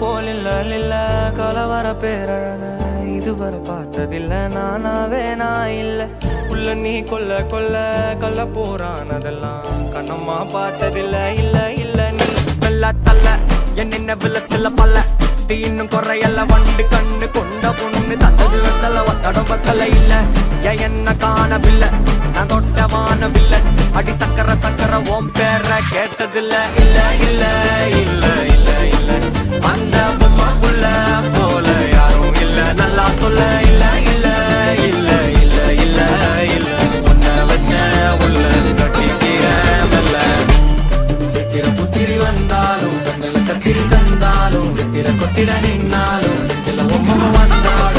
போலில்ல கலவர பேரழக இதுவரை பார்த்ததில்ல நானாவே நான் இல்ல உள்ள நீ கொல்ல கொல்ல கல்ல போறானதெல்லாம் கண்ணம்மா பார்த்ததில்ல இல்ல இல்ல நீ வெள்ள தள்ள என்ன வில சில பல்ல இன்னும் குறையல்ல வண்டு கண்ணு கொண்ட பொண்ணு தந்தது வெத்தல ஒத்தடம் பத்தல இல்ல என்ன காணவில்லை நான் தொட்ட வானவில்ல அடி சக்கர சக்கர ஓம் பேர கேட்டதில்ல இல்ல இல்ல இல்ல இல்ல இல்ல அந்த பொம்மாக்குள்ள போல யாரும் இல்ல நல்லா சொல்ல இல்ல இல்ல இல்ல இல்ல இல்ல இல்ல உன்னை வச்ச உள்ள கட்டிக்கிற மெல்ல சித்திர புத்திரி வந்தாலும் கண்ணில கத்திரி தந்தாலும் வெத்திர கொத்திட நின்னாலும் சில பொம்மை வந்தாலும்